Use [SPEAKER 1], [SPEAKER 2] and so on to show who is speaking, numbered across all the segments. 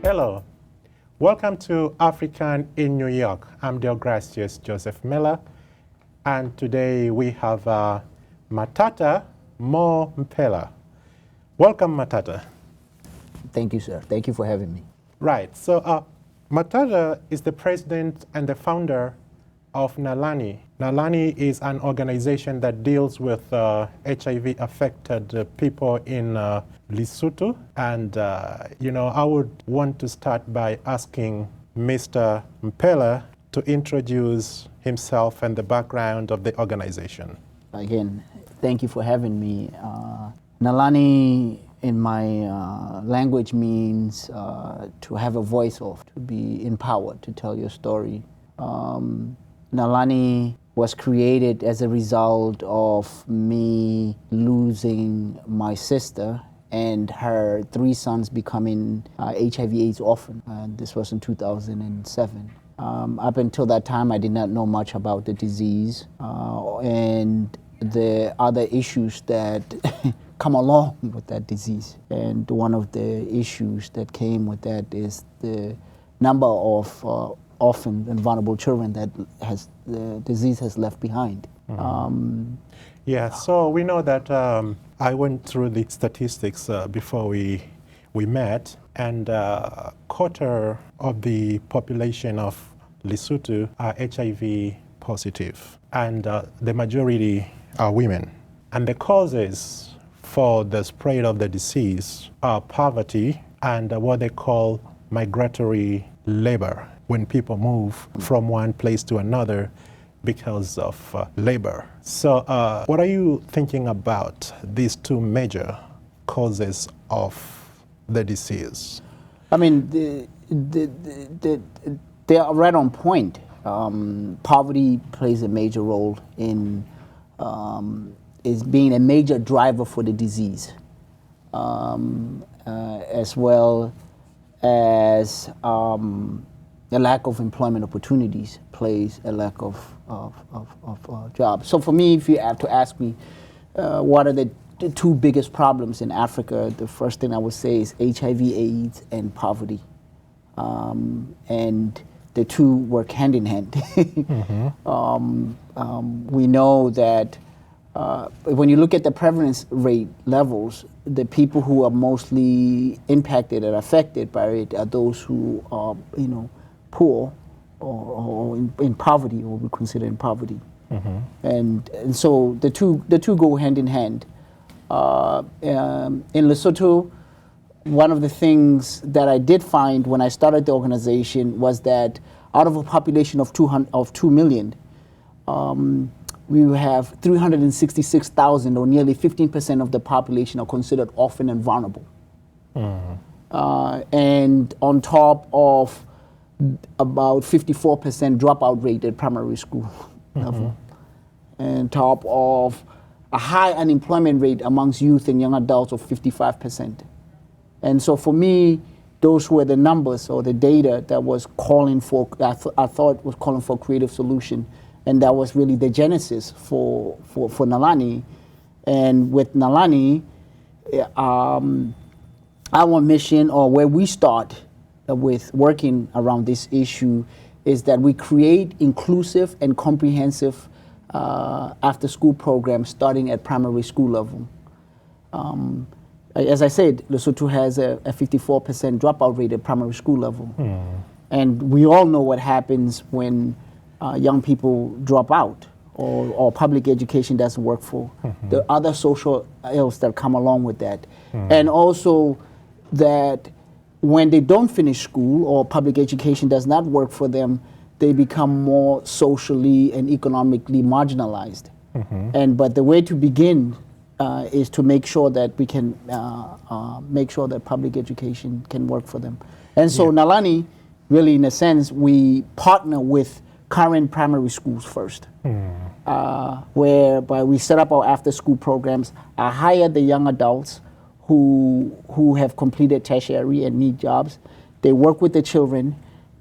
[SPEAKER 1] Hello, welcome to African in New York. I'm Deogracius Joseph Miller, and today we have Matata Mo Mpela. Welcome, Matata.
[SPEAKER 2] Thank you, sir. Thank you for having me.
[SPEAKER 1] Right, so Matata is the president and the founder of Nalane. Nalane is an organization that deals with HIV-affected people in Lesotho. And, I would want to start by asking Mr. Mpela to introduce himself and the background of the organization.
[SPEAKER 2] Again, thank you for having me. Nalane in my language means to have a voice of, to be empowered, to tell your story. Nalane was created as a result of me losing my sister and her 3 sons becoming HIV/AIDS orphan. This was in 2007. Up until that time, I did not know much about the disease and the other issues that come along with that disease. And one of the issues that came with that is the number of orphan and vulnerable children that the disease has left behind.
[SPEAKER 1] Yeah, so we know that I went through the statistics before we met, and a quarter of the population of Lesotho are HIV positive, and the majority are women. And the causes for the spread of the disease are poverty and what they call migratory labor, when people move from one place to another because of labor. So what are you thinking about these two major causes of the disease?
[SPEAKER 2] I mean, they are right on point. Poverty plays a major role in is being a major driver for the disease, as well as a lack of employment opportunities plays a lack of jobs. So for me, if you have to ask me, what are the 2 biggest problems in Africa, the first thing I would say is HIV/AIDS and poverty. And the 2 work hand in hand. We know that when you look at the prevalence rate levels, the people who are mostly impacted and affected by it are those who are, poor or in poverty, or we consider in poverty. And so the two go hand in hand. In Lesotho, one of the things that I did find when I started the organization was that out of a population of 2 million, we have 366,000, or nearly 15% of the population, are considered orphan and vulnerable. And on top of about 54% dropout rate at primary school level, and top of a high unemployment rate amongst youth and young adults of 55%. And so for me, those were the numbers or the data that was calling for, I thought was calling for a creative solution. And that was really the genesis for Nalane. And with Nalane, our mission, or where we start with working around this issue, is that we create inclusive and comprehensive after-school programs starting at primary school level. As I said, Lesotho has a 54% dropout rate at primary school level. And we all know what happens when young people drop out or public education doesn't work for. The other social ills that come along with that. And also that when they don't finish school or public education does not work for them, they become more socially and economically marginalized. But the way to begin is to make sure that we can make sure that public education can work for them. And so Nalane, really in a sense, we partner with current primary schools first, whereby we set up our after-school programs. I hire the young adults who have completed tertiary and need jobs. They work with the children.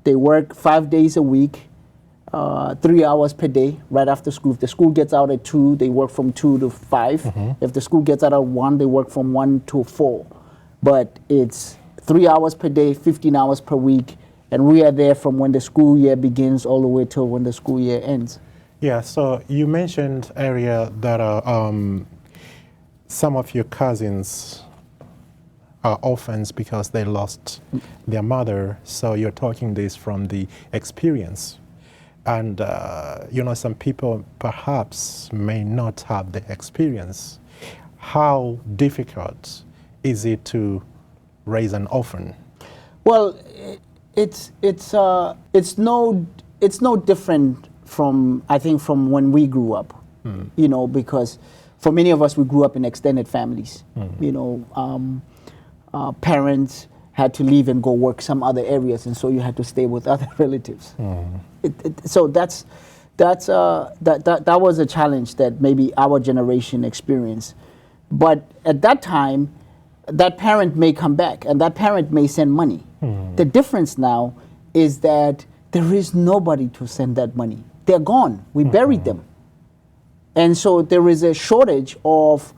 [SPEAKER 2] They work 5 days a week, 3 hours per day, right after school. If the school gets out at 2, they work from 2 to 5. If the school gets out at 1, they work from 1 to 4. But it's 3 hours per day, 15 hours per week, and we are there from when the school year begins all the way till when the school year ends.
[SPEAKER 1] Yeah, so you mentioned earlier that some of your cousins are orphans because they lost their mother. So you're talking this from the experience. And, some people perhaps may not have the experience. How difficult is it to raise an orphan?
[SPEAKER 2] Well, it's no different from, I think, from when we grew up, because for many of us, we grew up in extended families. Parents had to leave and go work some other areas, and so you had to stay with other relatives. So that was a challenge that maybe our generation experienced. But at that time, that parent may come back, and that parent may send money. The difference now is that there is nobody to send that money. They're gone. We buried them. And so there is a shortage of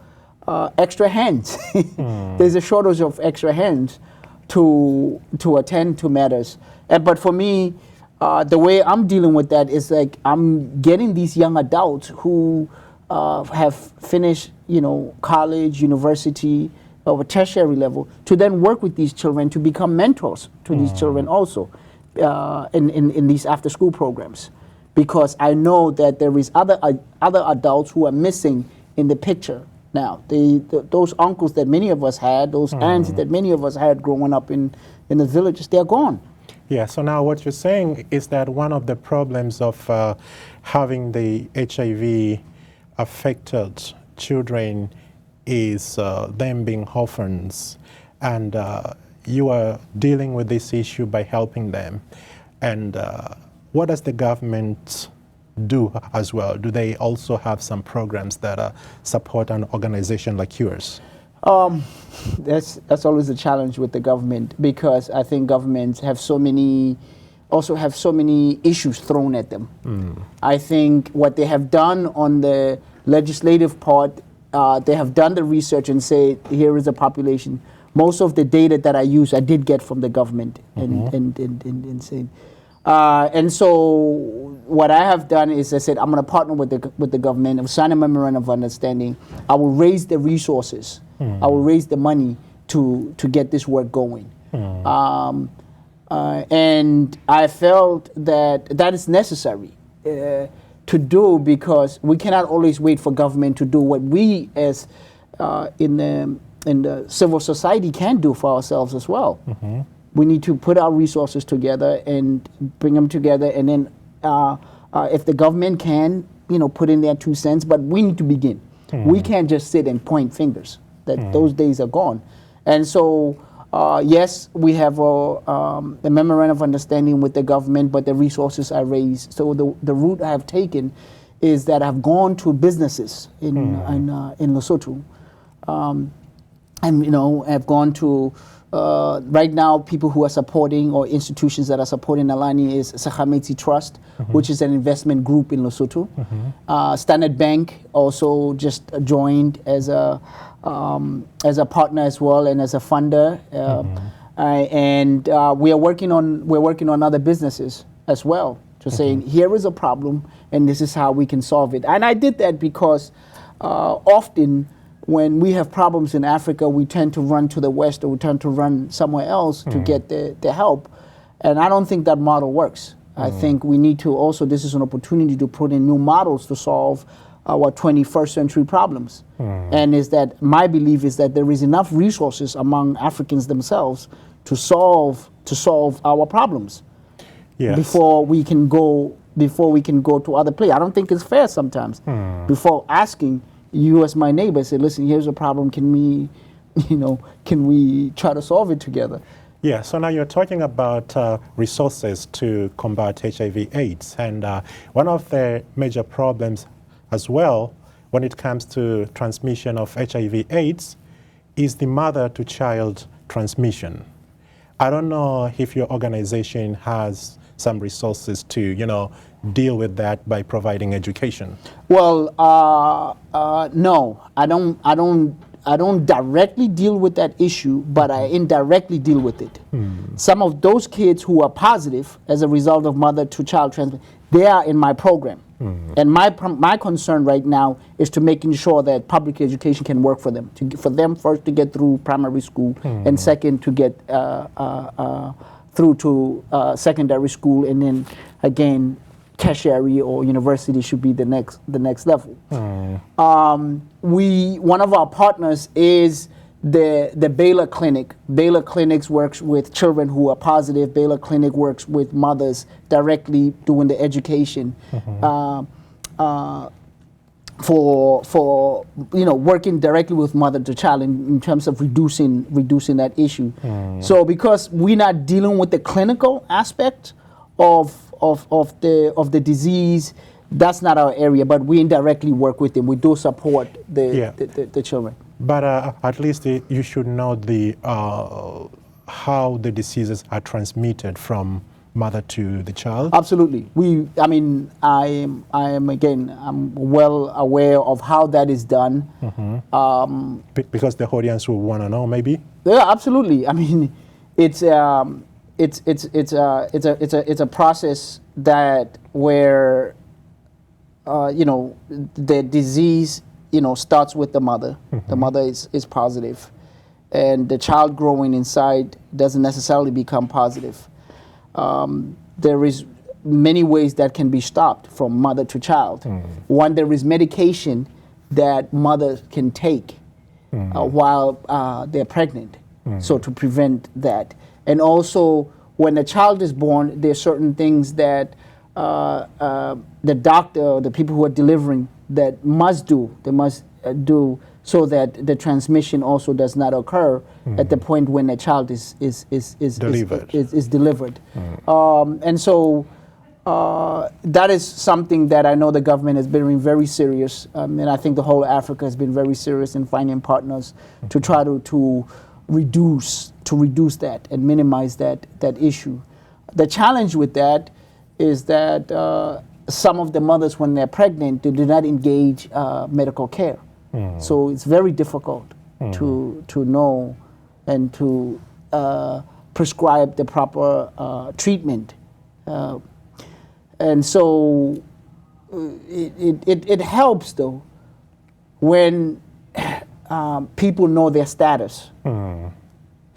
[SPEAKER 2] extra hands. There's a shortage of extra hands to attend to matters. But for me, the way I'm dealing with that is like I'm getting these young adults who have finished, college, university, or tertiary level, to then work with these children to become mentors to these children also in these after-school programs. Because I know that there is other adults who are missing in the picture now. Those uncles that many of us had, those aunts that many of us had growing up in the villages, they're gone.
[SPEAKER 1] Yeah, so now what you're saying is that one of the problems of having the HIV affected children is them being orphans, and you are dealing with this issue by helping them. And what does the government do as well? Do they also have some programs that support an organization like yours?
[SPEAKER 2] That's always a challenge with the government, because I think governments have so many issues thrown at them. I think what they have done on the legislative part, they have done the research and say, here is a population. Most of the data that I use, I did get from the government and saying. And so what I have done is I said, I'm going to partner with the government. I'll sign a memorandum of understanding. I will raise the resources. I will raise the money to get this work going. And I felt that is necessary to do, because we cannot always wait for government to do what we as in the civil society can do for ourselves as well. We need to put our resources together and bring them together, and then if the government can, put in their 2 cents, but we need to begin. We can't just sit and point fingers. Those days are gone. And so, yes, we have a memorandum of understanding with the government, but the resources are raised. So the route I have taken is that I've gone to businesses in Lesotho, and I've gone to right now, people who are supporting, or institutions that are supporting Nalane, is Sakhametsi Trust, which is an investment group in Lesotho. Standard Bank also just joined as a partner as well, and as a funder. And we're working on other businesses as well, to saying, here is a problem and this is how we can solve it. And I did that because often when we have problems in Africa, we tend to run to the West, or we tend to run somewhere else to get the help. And I don't think that model works. I think we need to also, this is an opportunity to put in new models to solve our 21st century problems. And is that my belief is that there is enough resources among Africans themselves to solve our problems.
[SPEAKER 1] Yes.
[SPEAKER 2] Before we can go to other places. I don't think it's fair sometimes. Before asking you as my neighbor, say, listen, here's a problem. Can we try to solve it together?
[SPEAKER 1] Yeah, so now you're talking about resources to combat HIV/AIDS, and one of the major problems as well when it comes to transmission of HIV/AIDS is the mother-to-child transmission. I don't know if your organization has some resources to, deal with that by providing education.
[SPEAKER 2] Well, no, I don't directly deal with that issue, but I indirectly deal with it. Some of those kids who are positive as a result of mother-to-child transmission, they are in my program. And my concern right now is to making sure that public education can work for them. For them first to get through primary school, and second to get through to secondary school, and then again tertiary or university should be the next level. One of our partners is the Baylor Clinic. Baylor Clinics works with children who are positive. Baylor Clinic works with mothers directly doing the education. For working directly with mother to child in terms of reducing that issue. So because we're not dealing with the clinical aspect of the disease, that's not our area, but we indirectly work with them. We do support the children.
[SPEAKER 1] But at least you should know how the diseases are transmitted from mother to the child.
[SPEAKER 2] Absolutely. I'm well aware of how that is done.
[SPEAKER 1] Because the audience will want to know, maybe.
[SPEAKER 2] Yeah, absolutely. I mean, it's a process that where the disease starts with the mother. The mother is positive, and the child growing inside doesn't necessarily become positive. There is many ways that can be stopped from mother to child. One, there is medication that mothers can take while they're pregnant, so to prevent that. And also, when a child is born, there are certain things that the doctor or the people who are delivering that must do. They must do so that the transmission also does not occur at the point when a child is delivered. And so that is something that I know the government has been very serious, and I think the whole Africa has been very serious in finding partners to try to reduce that and minimize that issue. The challenge with that is that some of the mothers, when they're pregnant, they do not engage medical care. So it's very difficult to know and to prescribe the proper treatment. And so it helps, though, when people know their status.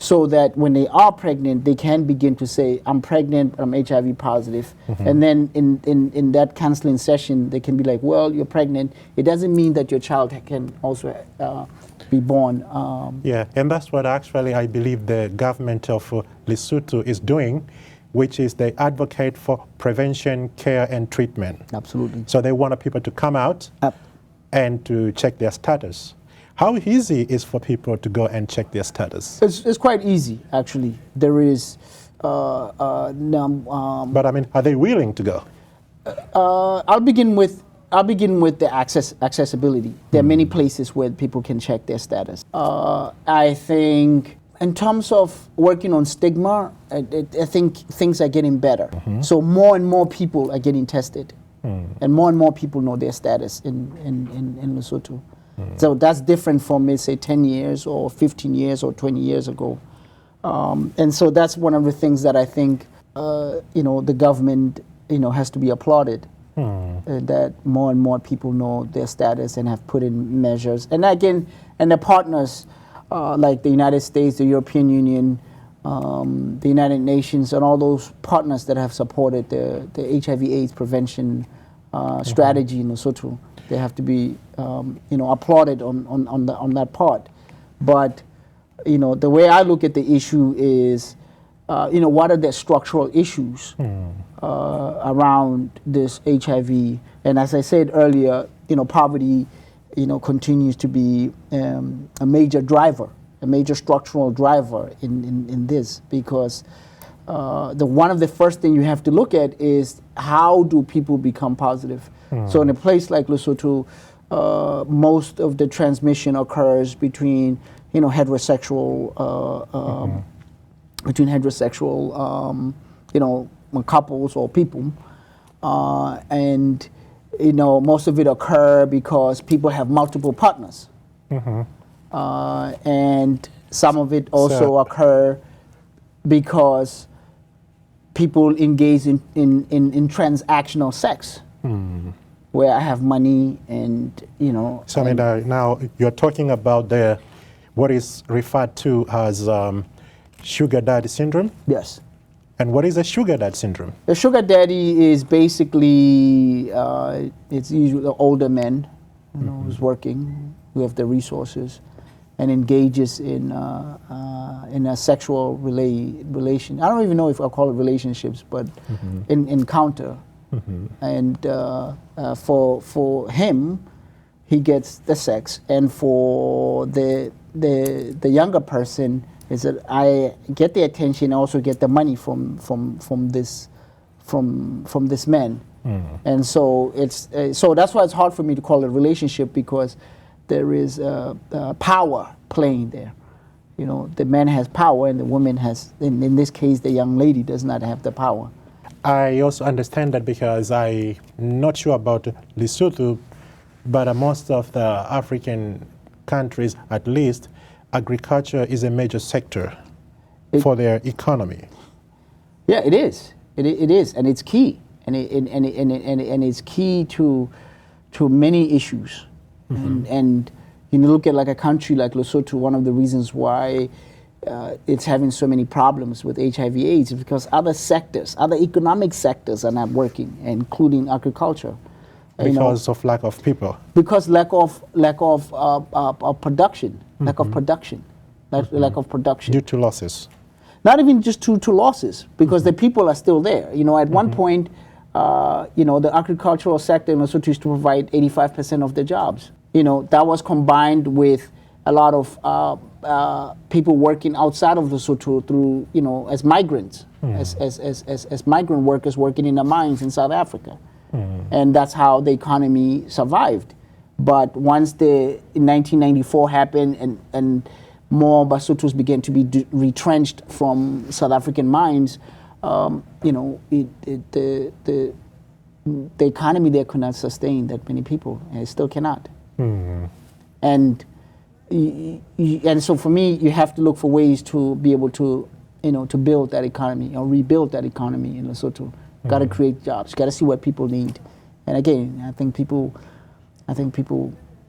[SPEAKER 2] So that when they are pregnant, they can begin to say, I'm pregnant, I'm HIV positive. And then in that counseling session, they can be like, well, you're pregnant. It doesn't mean that your child can also be born.
[SPEAKER 1] Yeah, and that's what actually I believe the government of Lesotho is doing, which is they advocate for prevention, care, and treatment.
[SPEAKER 2] Absolutely.
[SPEAKER 1] So they want people to come out and to check their status. How easy is for people to go and check their status?
[SPEAKER 2] It's quite easy, actually. There is.
[SPEAKER 1] But I mean, are they willing to go?
[SPEAKER 2] I'll begin with the accessibility. There are many places where people can check their status. I think in terms of working on stigma, I think things are getting better. So more and more people are getting tested, and more people know their status in Lesotho. So that's different from, let's say, 10 years or 15 years or 20 years ago. And so that's one of the things that I think, the government, has to be applauded. That more and more people know their status and have put in measures. And again, and the partners like the United States, the European Union, the United Nations and all those partners that have supported the HIV/AIDS prevention strategy in Lesotho. They have to be, applauded on that part. But, the way I look at the issue is, what are the structural issues around this HIV? And as I said earlier, poverty, continues to be a major driver, a major structural driver in this, because one of the first things you have to look at is how do people become positive. So in a place like Lesotho, most of the transmission occurs between heterosexual couples or people, and most of it occur because people have multiple partners, and some of it also occur because people engage in transactional sex, where I have money and
[SPEAKER 1] So now you're talking about what is referred to as sugar daddy syndrome.
[SPEAKER 2] Yes.
[SPEAKER 1] And what is a sugar daddy syndrome?
[SPEAKER 2] The sugar daddy is basically it's usually older men, who's working, who have the resources, and engages in a sexual relation. I don't even know if I'll call it relationships, but encounter. And for him, he gets the sex, and for the younger person, is that I get the attention, I also get the money from this man, and so so that's why it's hard for me to call it a relationship, because there is power playing there. The man has power, and the woman has, in this case, the young lady does not have the power.
[SPEAKER 1] I also understand that because I'm not sure about Lesotho, but most of the African countries, at least, agriculture is a major sector for their economy.
[SPEAKER 2] Yeah, it is. It is, and it's key, and it's key to many issues. And look at like a country like Lesotho. One of the reasons why it's having so many problems with HIV/AIDS is because other economic sectors are not working, including agriculture.
[SPEAKER 1] Because of lack of people.
[SPEAKER 2] Because lack of production, lack of production.
[SPEAKER 1] Due to losses.
[SPEAKER 2] Not even just to losses, because the people are still there. At one point, the agricultural sector in Lesotho used to provide 85% of the jobs. That was combined with a lot of people working outside of Lesotho through, as migrants, as migrant workers working in the mines in South Africa. And that's how the economy survived. But once in 1994 happened and more Basotos began to be retrenched from South African mines, the economy there could not sustain that many people, and it still cannot. And so for me, you have to look for ways to be able to, to build that economy or rebuild that economy in Lesotho. Got to create jobs. Got to see what people need. And again, I think people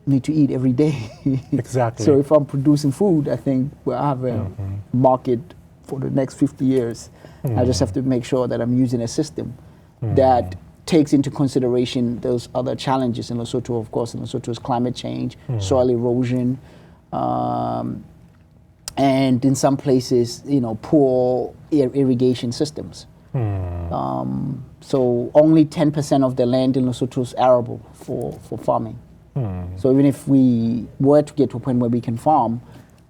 [SPEAKER 2] need to eat every day.
[SPEAKER 1] Exactly.
[SPEAKER 2] So if I'm producing food, I think we'll have a market for the next 50 years. I just have to make sure that I'm using a system that takes into consideration those other challenges in Lesotho. Of course, in Lesotho is climate change, soil erosion, and in some places, poor irrigation systems. So only 10% of the land in Lesotho is arable for farming. So even if we were to get to a point where we can farm,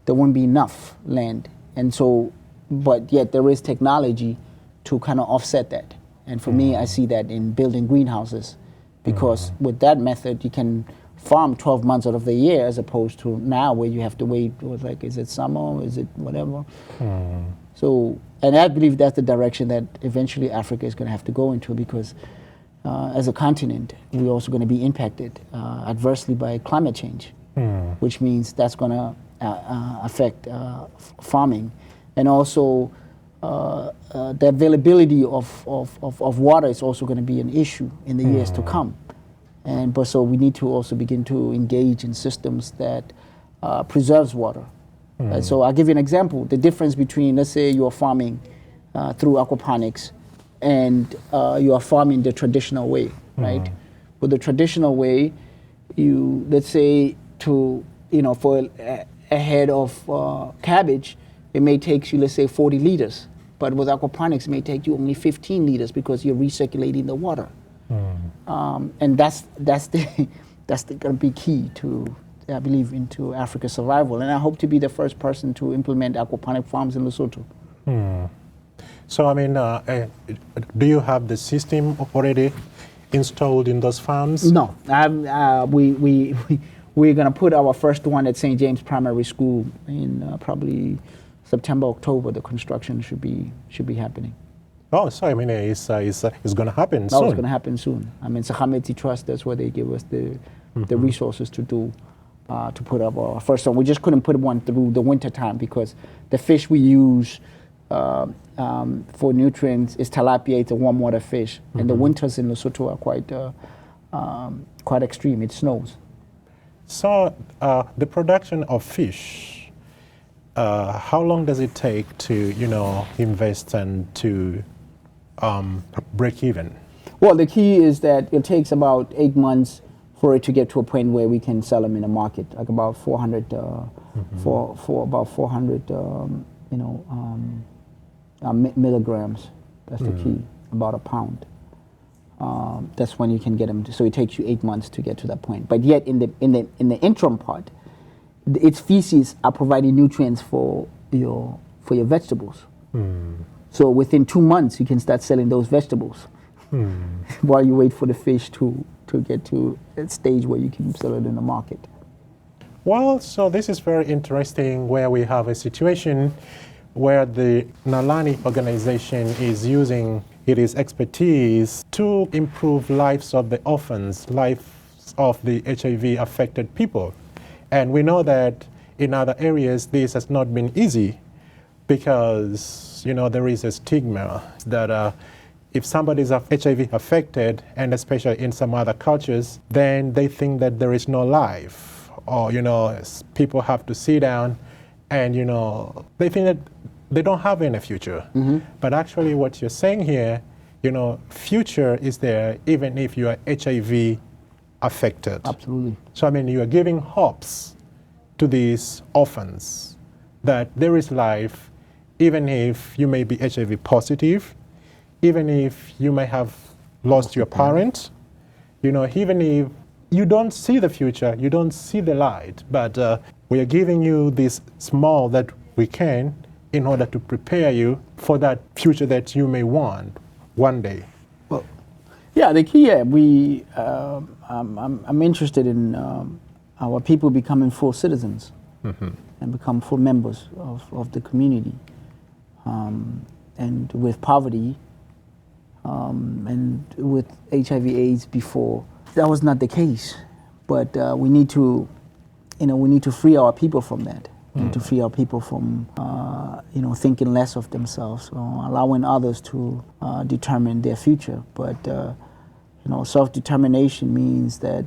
[SPEAKER 2] there won't be enough land. And so, but yet there is technology to kind of offset that. And for me, I see that in building greenhouses, because with that method, you can farm 12 months out of the year, as opposed to now where you have to wait, is it summer, is it whatever? So, and I believe that's the direction that eventually Africa is going to have to go into, because as a continent, we're also going to be impacted adversely by climate change, which means that's going to affect farming. And also, the availability of water is also going to be an issue in the years to come. So we need to also begin to engage in systems that preserves water, So I'll give you an example. The difference between, let's say you are farming through aquaponics and you are farming the traditional way, right? With the traditional way, you, let's say for a head of cabbage, it may take you, let's say 40 liters. But with aquaponics, it may take you only 15 liters because you're recirculating the water. And that's going to be key to, I believe, into Africa's survival. And I hope to be the first person to implement aquaponic farms in Lesotho.
[SPEAKER 1] So, I mean, do you have the system already installed in those farms?
[SPEAKER 2] No. We're going to put our first one at St. James Primary School in probably September, October. The construction should be happening.
[SPEAKER 1] Oh, so I mean, it's going to happen
[SPEAKER 2] soon.
[SPEAKER 1] No,
[SPEAKER 2] it's going to happen soon. I mean, Sahameti Trust, that's where they give us the resources to do, to put up our first one. We just couldn't put one through the winter time because the fish we use for nutrients is tilapia. It's a warm water fish, and the winters in Lesotho are quite extreme. It snows.
[SPEAKER 1] So the production of fish, how long does it take to invest and to break even?
[SPEAKER 2] Well, the key is that it takes about 8 months for it to get to a point where we can sell them in the market, like about 400 for about 400 milligrams. That's the key, about a pound. That's when you can get them. So it takes you 8 months to get to that point. But yet, in the interim part, its feces are providing nutrients for your vegetables. So within 2 months, you can start selling those vegetables while you wait for the fish to get to a stage where you can sell it in the market.
[SPEAKER 1] Well, so this is very interesting, where we have a situation where the Nalane organization is using its expertise to improve lives of the orphans, lives of the HIV-affected people. And we know that in other areas this has not been easy because, there is a stigma that if somebody is HIV affected, and especially in some other cultures, then they think that there is no life, or, people have to sit down and, they think that they don't have any future. But actually what you're saying here, future is there even if you are HIV affected.
[SPEAKER 2] Absolutely.
[SPEAKER 1] So, I mean, you are giving hopes to these orphans that there is life even if you may be HIV positive, even if you may have lost your parent, even if you don't see the future, you don't see the light, but we are giving you this small that we can in order to prepare you for that future that you may want one day.
[SPEAKER 2] Well, yeah, the key, I'm interested in our people becoming full citizens and become full members of the community. And with poverty and with HIV/AIDS before, that was not the case. But we need to free our people from that, and to free our people from thinking less of themselves, or allowing others to determine their future. But self-determination means that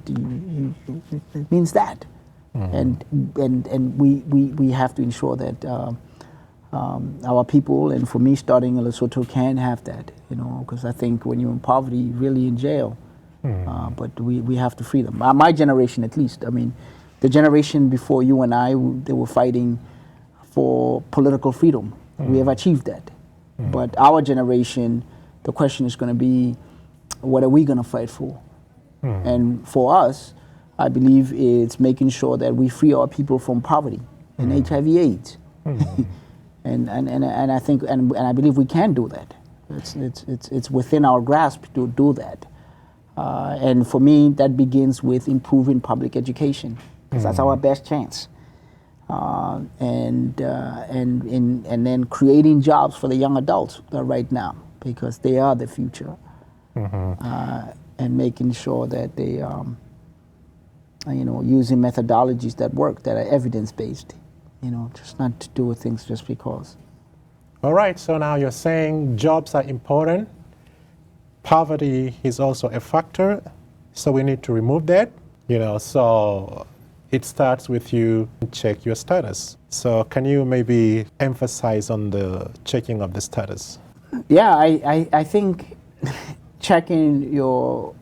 [SPEAKER 2] it means that, and we have to ensure that. Our people, and for me, starting in Lesotho, can have that, because I think when you're in poverty, you're really in jail. But we have to free them. My generation, at least. I mean, the generation before you and I, they were fighting for political freedom. We have achieved that. But our generation, the question is going to be, what are we going to fight for? And for us, I believe it's making sure that we free our people from poverty and HIV/AIDS. And I think and I believe we can do that. It's within our grasp to do that. And for me, that begins with improving public education, because that's our best chance. And then creating jobs for the young adults right now, because they are the future. And making sure that they using methodologies that work, that are evidence-based. Just not to do things just because.
[SPEAKER 1] All right, so now you're saying jobs are important. Poverty is also a factor, so we need to remove that. So it starts with you check your status. So can you maybe emphasize on the checking of the status?
[SPEAKER 2] Yeah, I think checking your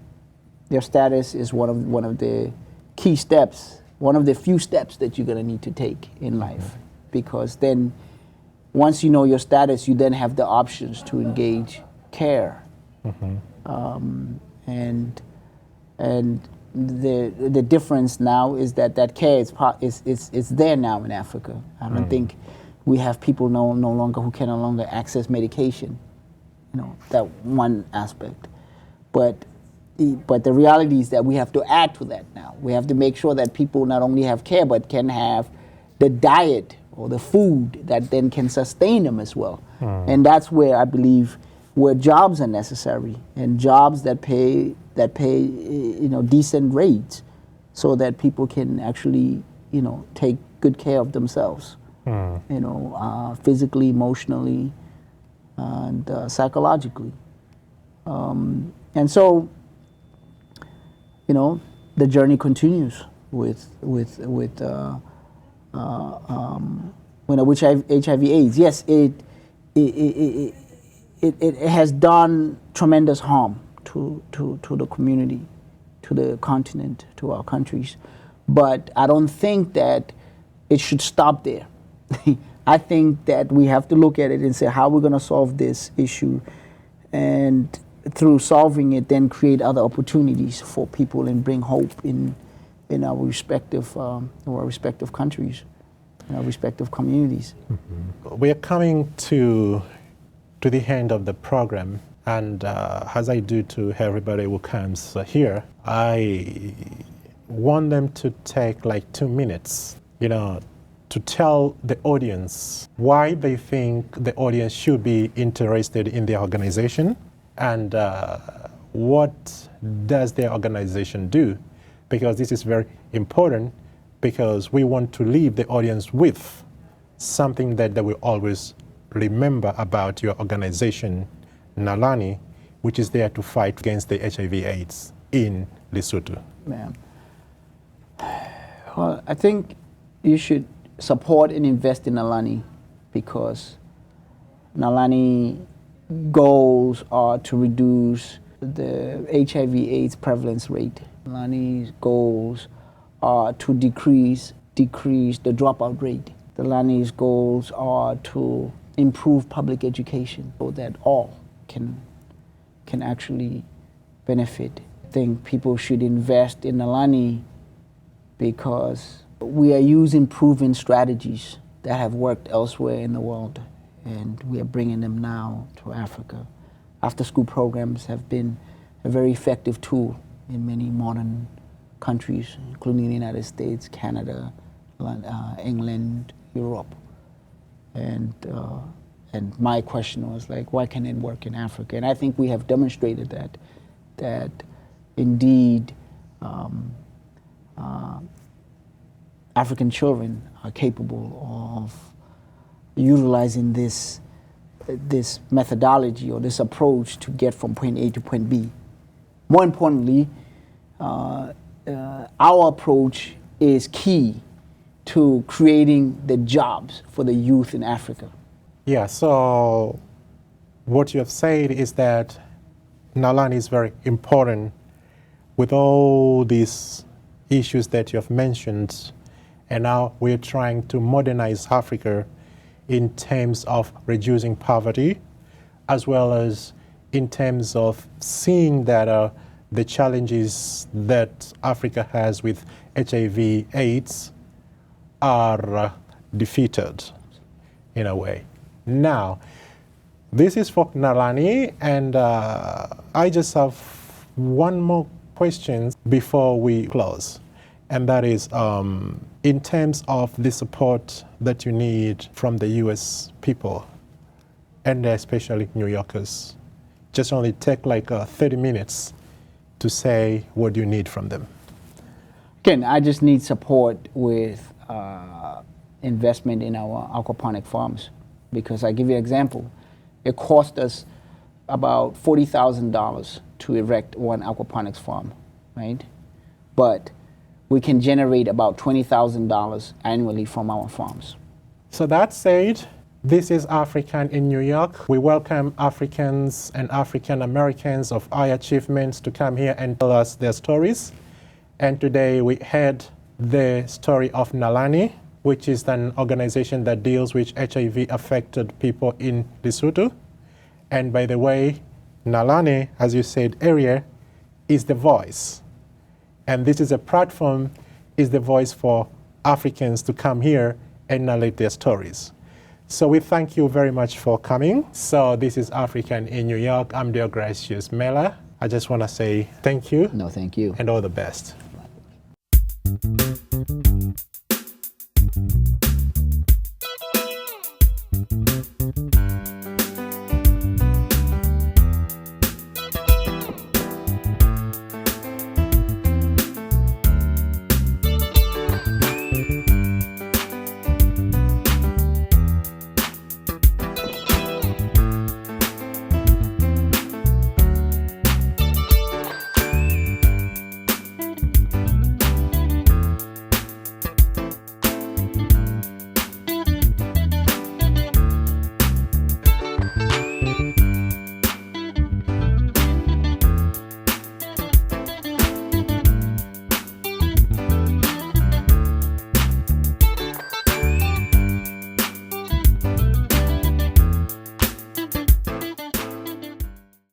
[SPEAKER 2] status is one of the key steps, one of the few steps that you're going to need to take in life, because then once you know your status, you then have the options to engage care. And the difference now is that care is there now in Africa. I don't think we have people no longer who can no longer access medication. That one aspect. But the reality is that we have to add to that now. We have to make sure that people not only have care but can have the diet or the food that then can sustain them as well. And that's where I believe where jobs are necessary, and jobs that pay decent rates, so that people can actually take good care of themselves, physically, emotionally, and psychologically. And so, the journey continues with HIV/AIDS. Yes, it has done tremendous harm to the community, to the continent, to our countries. But I don't think that it should stop there. I think that we have to look at it and say how we're going to solve this issue, and through solving it, then create other opportunities for people and bring hope in our respective countries, in our respective communities.
[SPEAKER 1] We are coming to the end of the program, and as I do to everybody who comes here, I want them to take like 2 minutes, to tell the audience why they think the audience should be interested in their organization, and what does their organization do, because this is very important, because we want to leave the audience with something that they will always remember about your organization, Nalane, which is there to fight against the HIV/AIDS in Lesotho.
[SPEAKER 2] Man. Well, I think you should support and invest in Nalane, because Nalane goals are to reduce the HIV/AIDS prevalence rate. Nalane's goals are to decrease the dropout rate. Nalane's goals are to improve public education so that all can actually benefit. I think people should invest in Nalane because we are using proven strategies that have worked elsewhere in the world, and we are bringing them now to Africa. After-school programs have been a very effective tool in many modern countries, including the United States, Canada, England, Europe. And my question was like, why can it work in Africa? And I think we have demonstrated that indeed African children are capable of utilizing this methodology or this approach to get from point A to point B. More importantly, our approach is key to creating the jobs for the youth in Africa.
[SPEAKER 1] Yeah, so what you have said is that Nalane is very important with all these issues that you have mentioned, and now we're trying to modernize Africa in terms of reducing poverty, as well as in terms of seeing that the challenges that Africa has with HIV/AIDS are defeated in a way. Now, this is for Nalane, and I just have one more question before we close, and that is in terms of the support that you need from the US people, and especially New Yorkers. Just only take like 30 minutes to say what you need from them.
[SPEAKER 2] Again, I just need support with investment in our aquaponic farms, because I give you an example. It cost us about $40,000 to erect one aquaponics farm, right? But we can generate about $20,000 annually from our farms.
[SPEAKER 1] So that said, this is African in New York. We welcome Africans and African Americans of high achievements to come here and tell us their stories. And today we heard the story of Nalane, which is an organization that deals with HIV-affected people in Lesotho. And by the way, Nalane, as you said earlier, is the voice. And this is a platform, is the voice for Africans to come here and narrate their stories. So we thank you very much for coming. So this is African in New York. I'm Deogracius Mela. I just want to say thank you.
[SPEAKER 2] No, thank you.
[SPEAKER 1] And all the best.